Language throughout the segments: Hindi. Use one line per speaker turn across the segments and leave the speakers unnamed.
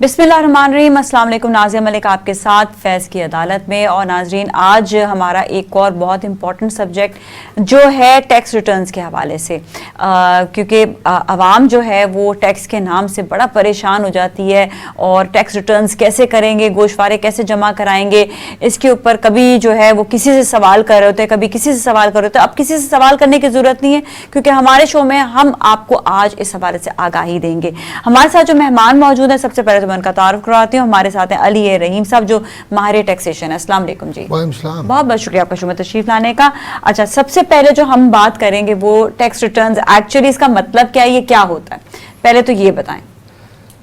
बिस्मिल्लाहिर्रहमानिर्रहीम। अस्सलाम वालेकुम। नाज़िया मलिक आपके साथ फैज़ की अदालत में। और नाजरीन, आज हमारा एक और बहुत इंपॉर्टेंट सब्जेक्ट जो है टैक्स रिटर्न्स के हवाले से, क्योंकि आवाम जो है वो टैक्स के नाम से बड़ा परेशान हो जाती है और टैक्स रिटर्न्स कैसे करेंगे, गोशवारे कैसे जमा कराएंगे, इसके ऊपर कभी जो है वो किसी से सवाल कर रहे होते हैं, कभी किसी से सवाल कर रहे होते हैं। अब किसी से सवाल करने की ज़रूरत नहीं है, क्योंकि हमारे शो में हम आपको आज इस हवाले से आगाही देंगे। हमारे साथ जो मेहमान मौजूद है, सबसे पहले मैं उनका तारुफ करवाती हूँ। हमारे साथ हैं अली ए रहीम साहब, जो माहिर टैक्सेशन है। अस्सलाम वालेकुम जी।
बहुत
बहुत शुक्रिया आपका शो में तशरीफ लाने का। अच्छा, सबसे पहले जो हम बात करेंगे वो टैक्स रिटर्न्स, एक्चुअली इसका मतलब क्या है, ये क्या होता है, पहले तो ये बताएं।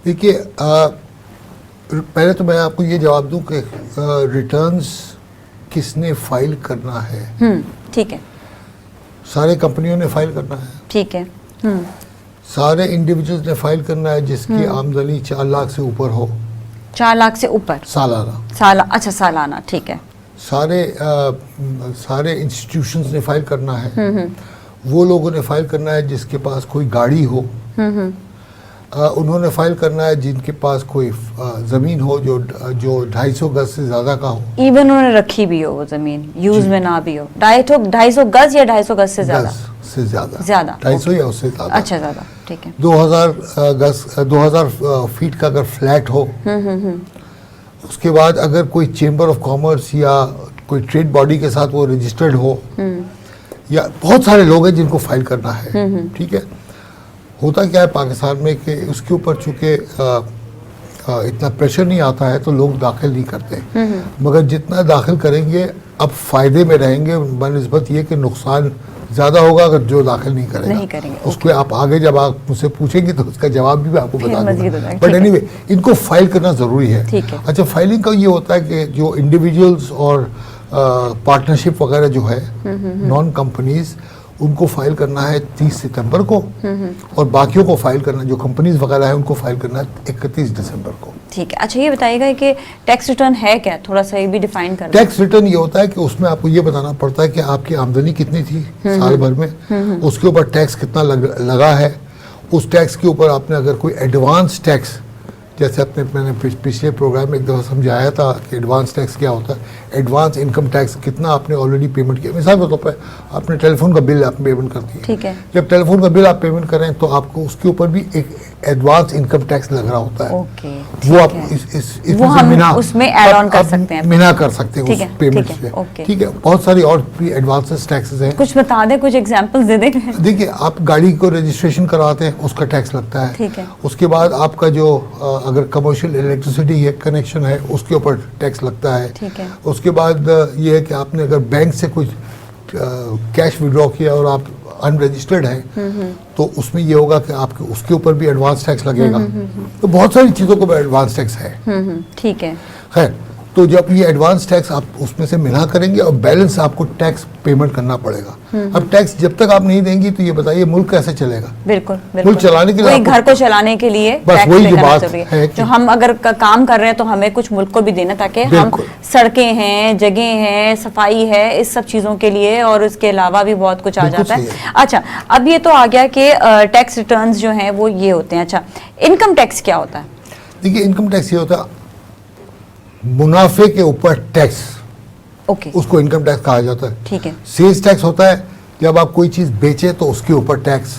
देखिए, पहले तो मैं आपको ये जवाब दूं कि रिटर्न्स किसने फाइल करना है।
ठीक है।
सारे कंपनियों ने फाइल करना है।
ठीक है।
सारे इंडिविजुअल्स ने फाइल करना है जिसकी आमदनी 4 लाख से ऊपर हो।
4 लाख से ऊपर
सालाना।
अच्छा, सालाना। ठीक है।
सारे इंस्टीट्यूशंस ने फाइल करना है। वो लोगों ने फाइल करना है जिसके पास कोई गाड़ी हो। उन्होंने फाइल करना है जिनके पास कोई ज़मीन हो जो 250 गज से ज़्यादा का हो।
इवन उन्होंने रखी भी हो वो ज़मीन, यूज में ना भी हो। 250 गज या 250 गज से ज़्यादा? ज़्यादा
250 या उससे ज़्यादा।
अच्छा, ज़्यादा। ठीक है।
2000 फीट का अगर फ्लैट हो। उसके बाद अगर कोई चेंबर ऑफ कॉमर्स या कोई ट्रेड बॉडी के साथ वो रजिस्टर्ड हो, या बहुत सारे लोग हैं जिनको फाइल करना है। ठीक है। होता क्या है पाकिस्तान में कि उसके ऊपर चूँकि इतना प्रेशर नहीं आता है तो लोग दाखिल नहीं करते, मगर जितना दाखिल करेंगे अब फ़ायदे में रहेंगे बनिस्बत ये कि नुकसान ज़्यादा होगा अगर जो दाखिल नहीं करेंगे। उसको आप आगे जब आप मुझसे पूछेंगे तो उसका जवाब भी मैं आपको बता दूंगा। बट एनीवे, इनको फाइल करना ज़रूरी है। अच्छा, फाइलिंग का ये होता है कि जो इंडिविजुअल्स और पार्टनरशिप वगैरह जो है, नॉन कंपनीज, उनको फाइल करना है 30 सितंबर को, और बाकियों को फाइल करना, जो कंपनीज वगैरह है उनको फाइल करना है 31 दिसंबर को। ठीक
है। अच्छा, ये बताइएगा कि टैक्स रिटर्न है क्या, थोड़ा सा ये भी डिफाइन कर।
टैक्स रिटर्न ये होता है कि उसमें आपको ये बताना पड़ता है कि आपकी आमदनी कितनी थी साल भर में, उसके ऊपर टैक्स कितना लगा है। उस टैक्स के ऊपर आपने अगर कोई एडवांस टैक्स, जैसे मैंने पिछले प्रोग्राम में एक दफ़ा समझाया था कि एडवांस टैक्स क्या होता है। एडवांस इनकम टैक्स कितना आपने ऑलरेडी पेमेंट किया। मिसाल के तौर पर आपने टेलीफोन का बिल आप पेमेंट करती है।
ठीक है।
जब टेलीफोन का बिल आप पेमेंट करें तो आपको उसके ऊपर भी एक एडवांस इनकम टैक्स लग रहा होता है। वो आप
उसमें ऐड ऑन कर सकते हैं,
मिना कर सकते हैं उस पेमेंट से। ठीक है। बहुत सारी और भी एडवांस टैक्सेस हैं।
कुछ बता दें, कुछ एग्जांपल्स दे दें।
देखिए, आप गाड़ी को रजिस्ट्रेशन करवाते हैं, उसका टैक्स लगता है।
ठीक है।
उसके बाद आपका जो अगर कमर्शियल इलेक्ट्रिसिटी है, कनेक्शन है, उसके ऊपर टैक्स लगता है।
ठीक है।
उसके बाद ये है कि आपने अगर बैंक से कुछ कैश विड्रॉ किया और आप अनरजिस्टर्ड है तो उसमें ये होगा कि आपके उसके ऊपर भी एडवांस टैक्स लगेगा। तो बहुत सारी चीज़ों को एडवांस टैक्स है।
ठीक है।
खैर, तो जब ये एडवांस टैक्स आप उसमें से मिला करेंगे और बैलेंस आपको टैक्स पेमेंट करना पड़ेगा। अब टैक्स जब तक आप नहीं देंगी तो ये बताइए मुल्क कैसे चलेगा।
बिल्कुल।
मुल्क चलाने के लिए,
घर को चलाने के लिए
बस वही जो बात है
जो हम अगर काम कर रहे हैं तो हमें कुछ मुल्क को भी देना, ताकि हम सड़कें हैं, जगह हैं, सफाई है, इस सब चीज़ों के लिए, और उसके अलावा भी बहुत कुछ आ जाता है। अच्छा, अब ये तो आ गया कि टैक्स रिटर्न्स जो हैं वो ये होते हैं। अच्छा, इनकम टैक्स क्या होता है?
देखिए, इनकम टैक्स ये होता है मुनाफे के ऊपर टैक्स।
ओके।
उसको इनकम टैक्स कहा जाता है।
ठीक है।
सेल्स टैक्स होता है जब आप कोई चीज बेचे तो उसके ऊपर टैक्स,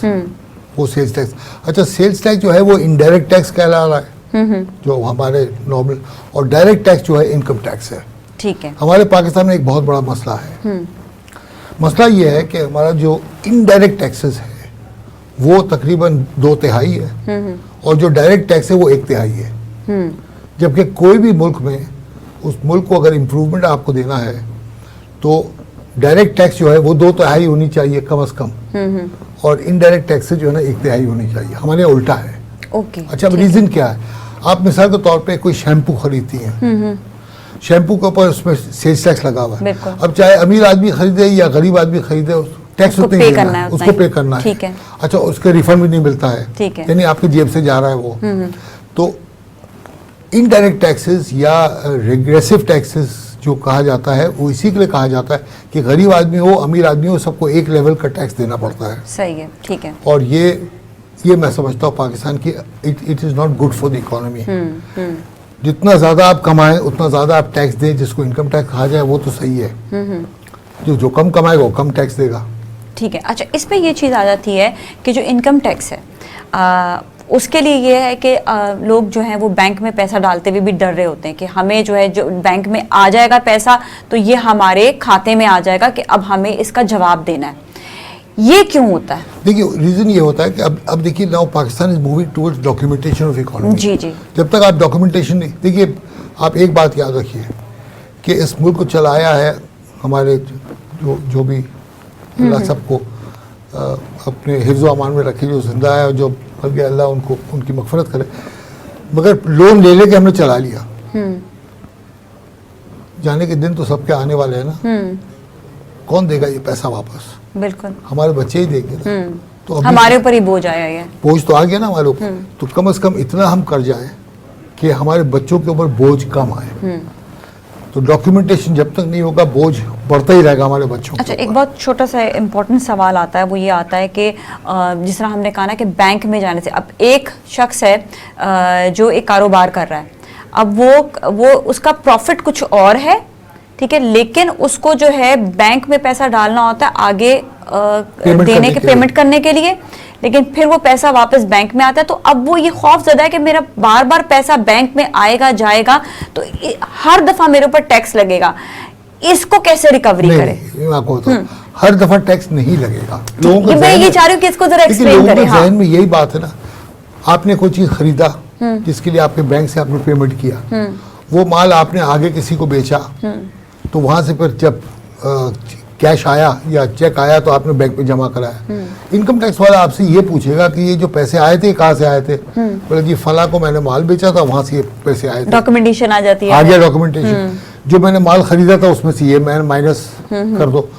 वो सेल्स टैक्स। अच्छा, सेल्स टैक्स जो है वो इनडायरेक्ट टैक्स कहला रहा है, जो हमारे नॉर्मल, और डायरेक्ट टैक्स जो है इनकम टैक्स है।
ठीक है।
हमारे पाकिस्तान में एक बहुत बड़ा मसला है। मसला ये है कि हमारा जो इनडायरेक्ट टैक्सेस है वो तकरीबन 2/3 है, और जो डायरेक्ट टैक्स है वो 1/3 है। जबकि कोई भी मुल्क में, उस मुल्क को अगर इम्प्रूवमेंट आपको देना है तो डायरेक्ट टैक्स जो है वो 2/3 होनी चाहिए कम से कम, और इनडायरेक्ट टैक्स जो है ना 1/3 होनी चाहिए। हमारे यहाँ उल्टा है।
ओके।
अच्छा, अब रीज़न क्या है? आप मिसाल के तौर पे कोई शैम्पू खरीदती हैं, शैम्पू के ऊपर उसमें सेल्स टैक्स लगा हुआ है। अब चाहे अमीर आदमी खरीदे या गरीब आदमी खरीदे, टैक्स
उसको पे करना है,
उसको पे करना है।
ठीक है।
अच्छा, उसके रिफंड भी नहीं मिलता है, यानी आपकी जेब से जा रहा है वो। तो इनडायरेक्ट टैक्सेस या रिग्रेसिव टैक्सेस जो कहा जाता है वो इसी के लिए कहा जाता है कि गरीब आदमी हो, अमीर आदमी हो, सबको एक लेवल का टैक्स देना पड़ता है।
सही है। ठीक है।
और ये ये मैं समझता हूँ पाकिस्तान की it is not good for the economy. जितना ज़्यादा आप कमाएं उतना ज़्यादा आप टैक्स दें, जिसको इनकम टैक्स कहा जाए वो तो सही है। जो कम कमाएगा वो कम टैक्स देगा।
ठीक है। अच्छा, इसमें ये चीज़ आ जाती है कि जो इनकम टैक्स है उसके लिए ये है कि लोग जो हैं वो बैंक में पैसा डालते हुए भी डर रहे होते हैं कि हमें जो है जो बैंक में आ जाएगा पैसा तो ये हमारे खाते में आ जाएगा कि अब हमें इसका जवाब देना है। ये क्यों होता है?
देखिए रीज़न ये होता है कि अब देखिए now Pakistan is moving towards documentation of economy.
जी जी।
जब तक आप डॉक्यूमेंटेशन नहीं, देखिए आप एक बात याद रखिए कि इस मुल्क को चलाया है हमारे जो भी अल्लाह सबको अपने हिफ्ज़ अमान में रखे, जो जिंदा है और जो मर गया अल्लाह उनको उनकी मग़फ़िरत करे, मगर लोन ले लेके हमने चला लिया। जाने के दिन तो सबके आने वाले हैं ना। कौन देगा ये पैसा वापस?
बिल्कुल
हमारे बच्चे ही देंगे ना। तो
हमारे ऊपर ही बोझ आया है।
बोझ तो आ गया ना हमारे ऊपर, तो कम से कम इतना हम कर जाएं कि हमारे बच्चों के ऊपर बोझ कम आए। तो डॉक्यूमेंटेशन जब तक नहीं होगा बोझ बढ़ता ही रहेगा हमारे बच्चों।
अच्छा, एक बहुत छोटा सा इम्पोर्टेंट सवाल आता है, वो ये आता है कि जिस तरह हमने कहा ना कि बैंक में जाने से, अब एक शख्स है जो एक कारोबार कर रहा है, अब वो उसका प्रॉफिट कुछ और है, ठीक है, लेकिन उसको जो है बैंक में पैसा डालना होता है आगे पेमेंट करने के लिए, लेकिन फिर वो पैसा वापस बैंक में आता है। तो अब वो ये खौफ ज़्यादा है कि मेरा बार बार पैसा बैंक में आएगा जाएगा तो हर दफ़ा मेरे ऊपर टैक्स लगेगा, इसको कैसे रिकवरी करें?
आपको हर दफ़ा टैक्स नहीं लगेगा। लोगों को
मैं ये चाह रही हूँ कि इसको जरा एक्सप्लेन करें। हाँ।
ज़हन में यही बात है ना, आपने कोई चीज़ खरीदा जिसके लिए आपके बैंक से आपने पेमेंट किया, वो माल आपने आगे किसी को बेचा, तो वहाँ से फिर जब कैश आया या चेक आया तो आपने बैंक में जमा कराया। इनकम टैक्स वाला आपसे ये पूछेगा कि ये जो पैसे आए थे कहाँ से आए थे? बोले जी फला को मैंने माल बेचा था, वहाँ से ये पैसे आए थे।
डॉक्यूमेंटेशन आ जाती है,
आ गया डॉक्यूमेंटेशन। जो मैंने माल खरीदा था उसमें से ये मैंने माइनस कर दो।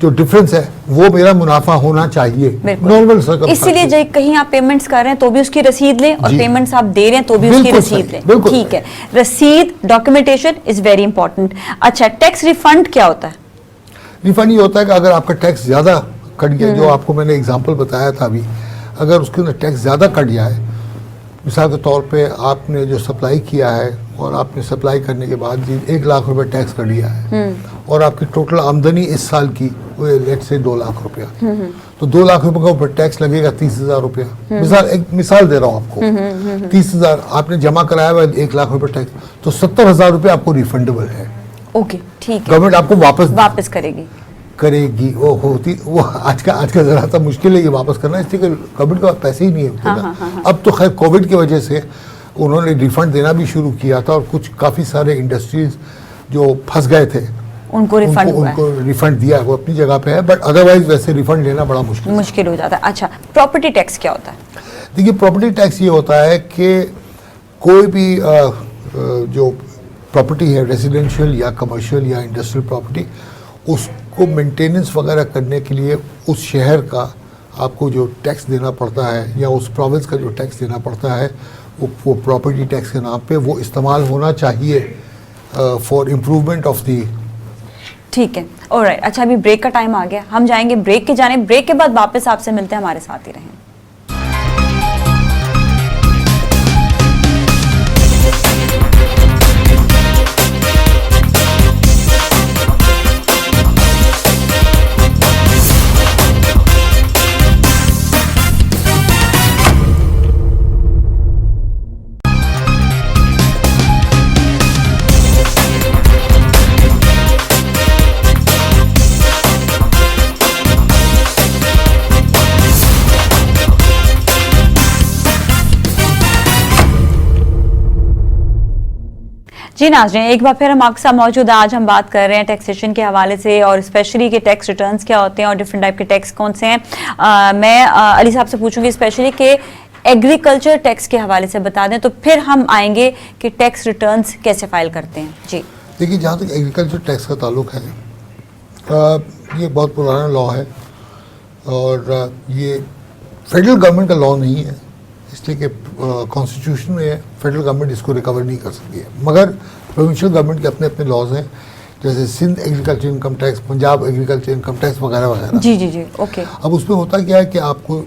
जो डिफरेंस है वो मेरा मुनाफा होना चाहिए, नॉर्मल सर्कमस्टेंस।
इसीलिए जब कहीं आप पेमेंट्स कर रहे हैं तो भी उसकी रसीद लें, और पेमेंट्स आप दे रहे हैं तो भी उसकी रसीद लें। ठीक है, रसीद डॉक्यूमेंटेशन इज वेरी इंपॉर्टेंट। अच्छा, टैक्स रिफंड क्या होता है?
रिफंड ये होता है कि अगर आपका टैक्स ज़्यादा कट गया, जो आपको मैंने एग्जांपल बताया था अभी, अगर उसके अंदर टैक्स ज़्यादा कट जाए, मिसाल के तौर पे आपने जो सप्लाई किया है और आपने सप्लाई करने के बाद जी 1 लाख रुपए टैक्स कट गया है, और आपकी टोटल आमदनी इस साल की वो लेट से 2 लाख रुपया, तो 2 लाख रुपए का ऊपर टैक्स लगेगा 30,000 रुपया। एक मिसाल दे रहा हूँ आपको, 30,000 आपने जमा कराया हुआ 1 लाख रुपए टैक्स, तो 70,000 रुपये आपको रिफंडेबल है।
ओके, ठीक है,
गवर्नमेंट आपको वापस करेगी। वो आज का जरा सा मुश्किल है ये वापस करना, इसलिए कि गवर्नमेंट के पास पैसे ही नहीं होते ना। अब तो खैर कोविड की वजह से उन्होंने रिफंड देना भी शुरू किया था, और कुछ काफ़ी सारे इंडस्ट्रीज जो फंस गए थे
उनको
रिफंड दिया, वो अपनी जगह पे है, बट अदरवाइज वैसे रिफंड लेना बड़ा मुश्किल
हो जाता है। अच्छा, प्रॉपर्टी टैक्स क्या होता है?
देखिए, प्रॉपर्टी टैक्स ये होता है कि कोई भी जो प्रॉपर्टी है, रेजिडेंशियल या कमर्शियल या इंडस्ट्रियल प्रॉपर्टी, उसको मेंटेनेंस वगैरह करने के लिए उस शहर का आपको जो टैक्स देना पड़ता है या उस प्रोविंस का जो टैक्स देना पड़ता है, वो प्रॉपर्टी टैक्स के नाम पे वो इस्तेमाल होना चाहिए फॉर इम्प्रूवमेंट ऑफ दी।
ठीक है, ऑलराइट। अच्छा, अभी ब्रेक का टाइम आ गया, हम जाएंगे ब्रेक के जाने, ब्रेक के बाद वापस आपसे मिलते हैं, हमारे साथ ही रहें। जी नाज़रीन, एक बार फिर हम आपके साथ मौजूद हैं। आज हम बात कर रहे हैं टैक्सेशन के हवाले से, और स्पेशली के टैक्स रिटर्न्स क्या होते हैं और डिफरेंट टाइप के टैक्स कौन से हैं। मैं अली साहब से पूछूंगी स्पेशली कि एग्रीकल्चर टैक्स के हवाले से बता दें, तो फिर हम आएंगे कि टैक्स रिटर्न्स कैसे फाइल करते हैं। जी
देखिए, जहाँ तक एग्रीकल्चर टैक्स का ताल्लुक है, ये बहुत पुराना लॉ है, और ये फेडरल गवर्नमेंट का लॉ नहीं है, इसलिए कि कॉन्स्टिट्यूशन में फेडरल गवर्नमेंट इसको रिकवर नहीं कर सकती है, मगर प्रोविंशियल गवर्नमेंट के अपने अपने लॉज हैं, जैसे Sindh agriculture income tax, Punjab agriculture income tax वगैरह वगैरह।
जी जी जी, ओके।
अब उसमें होता क्या है कि आपको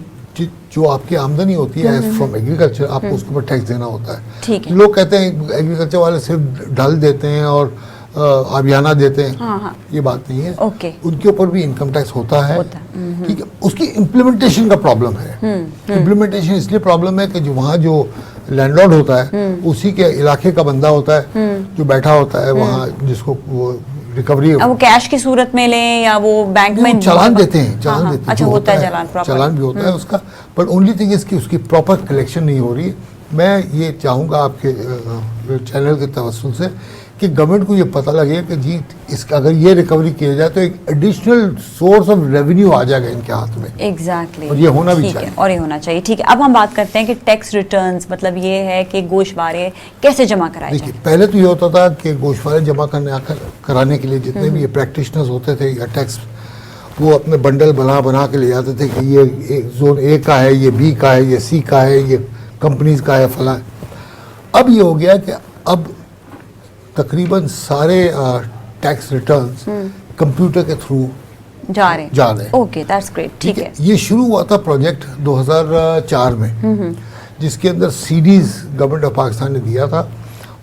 जो आपकी आमदनी होती है फ्रॉम एग्रीकल्चर, आपको उसके ऊपर टैक्स देना होता है।
ठीक है।
लोग कहते हैं एग्रीकल्चर वाले सिर्फ ढाल देते हैं और आबियाना देते हैं।
हाँ।
ये बात नहीं है।
ओके।
उनके ऊपर भी इनकम टैक्स होता है। ठीक है। उसकी इम्प्लीमेंटेशन का प्रॉब्लम है। इम्प्लीमेंटेशन इसलिए प्रॉब्लम है कि जो वहाँ जो लैंडलॉर्ड होता है उसी के इलाके का बंदा होता है जो बैठा होता है वहाँ, जिसको वो रिकवरी,
अब वो कैश की सूरत में लें या वो बैंक में
चालान देते हैं, चालान देते हैं।
अच्छा, होता है चालान, प्रॉपर
चालान भी होता है उसका, बट ओनली थिंग इसकी उसकी प्रॉपर कलेक्शन नहीं हो रही है। मैं ये चाहूँगा आपके चैनल के तवज्जुह से कि गवर्नमेंट को ये पता लगे कि जी इसका अगर ये रिकवरी किया जाए तो एक एडिशनल सोर्स ऑफ रेवेन्यू आ जाएगा इनके हाथ में।
एग्जैक्टली।
और ये होना भी चाहिए।
और ये होना चाहिए। ठीक है, अब हम बात करते हैं कि टैक्स रिटर्न्स, मतलब ये है कि गोशवारे कैसे जमा कराए
देखिए,
जाएं।
पहले तो ये होता था कि गोशवारे जमा कराने के लिए जितने भी ये प्रैक्टिशनर्स होते थे या टैक्स, वो अपने बंडल बना के ले जाते थे कि ये जोन ए का है, ये बी का है, ये सी का है, ये कंपनीज का है, फला है। अब ये हो गया कि अब तकरीबन सारे टैक्स रिटर्न्स कंप्यूटर के थ्रू
जा रहे हैं। Okay, that's great. ठीक है।
ये शुरू हुआ था प्रोजेक्ट 2004 में, जिसके अंदर सीडीज गवर्नमेंट ऑफ पाकिस्तान ने दिया था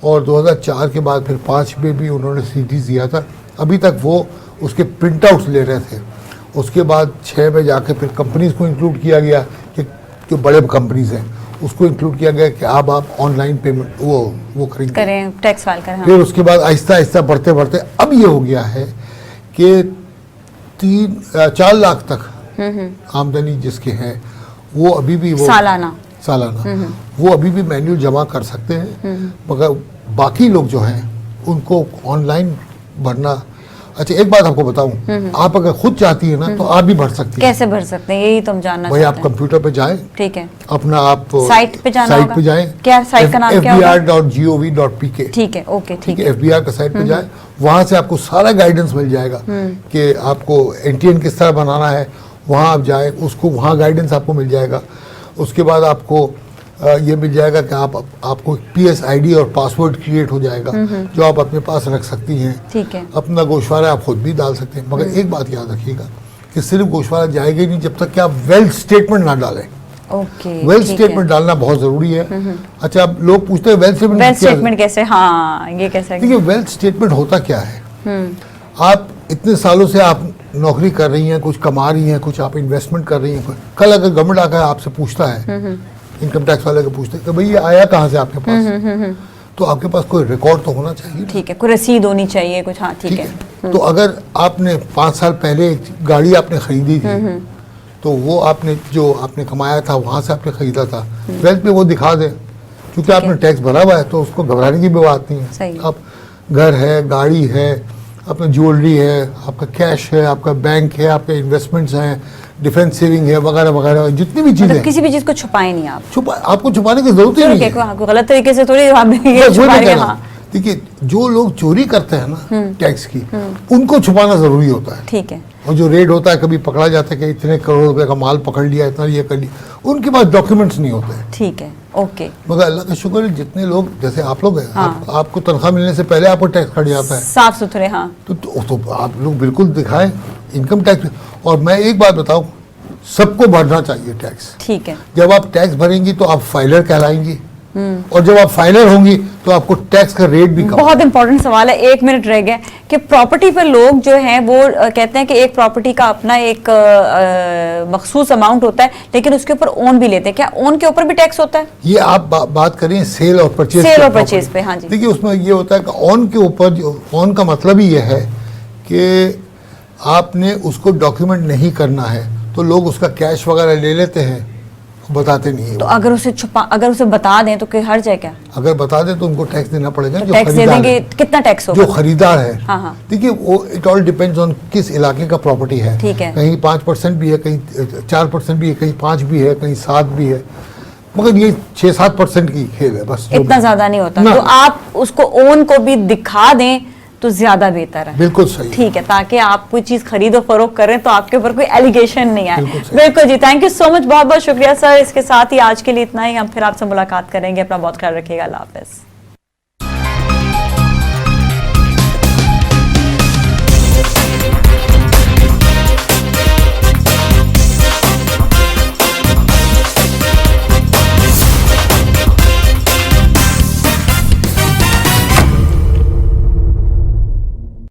और 2004 के बाद फिर 5 में भी उन्होंने सीडीज दिया था। अभी तक वो उसके प्रिंट आउट्स ले रहे थे। उसके बाद 6 में जाके फिर कंपनीज को इंक्लूड किया गया कि जो बड़े कंपनीज हैं उसको इंक्लूड किया गया कि अब आप ऑनलाइन पेमेंट वो
करें, टैक्स फाइल करें। हाँ।
फिर उसके बाद आहिस्ता आहिस्ता बढ़ते बढ़ते अब ये हो गया है कि 4 लाख तक आमदनी जिसके है वो अभी भी वो सालाना वो अभी भी मैन्युअल जमा कर सकते हैं, मगर बाकी लोग जो हैं उनको ऑनलाइन भरना। अच्छा, एक बात आपको बताऊं, आप अगर खुद चाहती है ना तो आप भी भर सकती हैं।
कैसे भर सकते हैं, यही तो हम जानना चाहते हैं।
आप कंप्यूटर पे जाएं,
ठीक है,
अपना आप
साइट पे जाना होगा।
जाएं।
क्या साइट का नाम क्या होगा?
fbr.gov.pk।
ठीक है, ओके, ठीक है।
FBR का साइट पे जाएं, वहां से आपको सारा गाइडेंस मिल जाएगा कि आपको एनटीएन किस तरह बनाना है। वहां आप जाएं, उसको वहां गाइडेंस आपको मिल जाएगा। उसके बाद आपको ये मिल जाएगा कि आपको PS ID और पासवर्ड क्रिएट हो जाएगा जो आप अपने पास रख सकती हैं।
ठीक है।
अपना गोशवारा आप खुद भी डाल सकते हैं, मगर एक बात याद रखिएगा कि सिर्फ गोशवारा जाएगा ही नहीं जब तक कि आप वेल्थ स्टेटमेंट ना डालें।
ओके,
वेल्थ स्टेटमेंट डालना बहुत जरूरी है। अच्छा, अब लोग पूछते हैं वेल्थ
स्टेटमेंट कैसे? हाँ, ये कैसे?
देखिए, वेल्थ स्टेटमेंट होता क्या है, आप इतने सालों से आप नौकरी कर रही हैं, कुछ कमा रही हैं, कुछ आप इन्वेस्टमेंट कर रही हैं। कल अगर गवर्नमेंट आकर आपसे पूछता है, इनकम टैक्स वाले को पूछते हैं कि भाई ये आया कहाँ से आपके पास, तो आपके पास कोई रिकॉर्ड तो होना चाहिए।
ठीक है, कोई रसीद होनी चाहिए कुछ। हाँ, ठीक है।
तो अगर आपने 5 साल पहले एक गाड़ी आपने खरीदी थी तो वो आपने जो आपने कमाया था वहाँ से आपने खरीदा था, वेल्थ पे वो दिखा दें, क्योंकि आपने टैक्स भरा हुआ है तो उसको घबराने की भी बात नहीं है। आप घर है, गाड़ी है, अपना ज्वेलरी है, आपका कैश है, आपका बैंक है, आपके इन्वेस्टमेंट्स हैं, डिफेंस सेविंग है, वगैरह वगैरह, जितनी भी चीजें,
किसी भी चीज को छुपाए नहीं आप।
आपको छुपाने की जरूरत ही नहीं है।
आपको गलत तरीके से थोड़ी
देखिए, जो लोग चोरी करते हैं ना टैक्स की, उनको छुपाना जरूरी होता है।
ठीक है।
और जो रेड होता है, कभी पकड़ा जाता है कि इतने करोड़ रुपए का माल पकड़ लिया, इतना ये कर लिया, उनके पास डॉक्यूमेंट्स नहीं होते।
ठीक है, ओके।
मगर अल्लाह का शुक्र है जितने लोग जैसे आप लोग हैं, आपको तनख्वाह मिलने से पहले आपको टैक्स कट जाता है,
साफ सुथरे। हाँ,
तो आप लोग बिल्कुल दिखाएं इनकम टैक्स। और मैं एक बात बताऊं, सबको भरना चाहिए टैक्स।
ठीक है।
जब आप टैक्स भरेंगी तो आप फाइलर कहलाएंगी, और जब आप फाइलर होंगी तो आपको टैक्स का रेट भी कम।
बहुत इंपॉर्टेंट सवाल है, 1 मिनट रह गया कि प्रॉपर्टी पर लोग जो हैं वो कहते हैं कि एक प्रॉपर्टी का अपना एक मखसूस अमाउंट होता है, लेकिन उसके ऊपर ओन भी लेते हैं। क्या ओन के ऊपर भी टैक्स होता है?
ये आप बात करें सेल और परचेज
पे। हाँ जी।
देखिए, उसमें ये होता है कि ऑन के ऊपर, जो ऑन का मतलब ही ये है कि आपने उसको डॉक्यूमेंट नहीं करना है, तो लोग उसका कैश वगैरह ले लेते हैं, बताते नहीं है।
तो अगर उसे बता दें तो कोई हर्ज है क्या?
अगर बता दें तो उनको टैक्स देना पड़ेगा।
तो टैक्स दे देंगे, कितना टैक्स होगा?
जो खरीदार है।
हाँ।
देखिए, वो इट ऑल डिपेंड्स ऑन किस इलाके का प्रॉपर्टी है।
ठीक है।
कहीं 5% भी है, कहीं 4% भी है, कहीं 5 भी है, कहीं 7 भी है, मगर ये 6-7% की खेल है बस।
इतना ज्यादा नहीं होता। तो आप उसको ओन को भी दिखा दें तो ज्यादा बेहतर है।
बिल्कुल सही।
ठीक है, ताकि आप कोई चीज खरीदो फरोख्त करें तो आपके ऊपर कोई एलिगेशन नहीं आए। बिल्कुल जी, थैंक यू सो मच, बहुत बहुत शुक्रिया सर। इसके साथ ही आज के लिए इतना ही, हम फिर आपसे मुलाकात करेंगे। अपना बहुत ख्याल रखिएगा। अल्लाह हाफिज।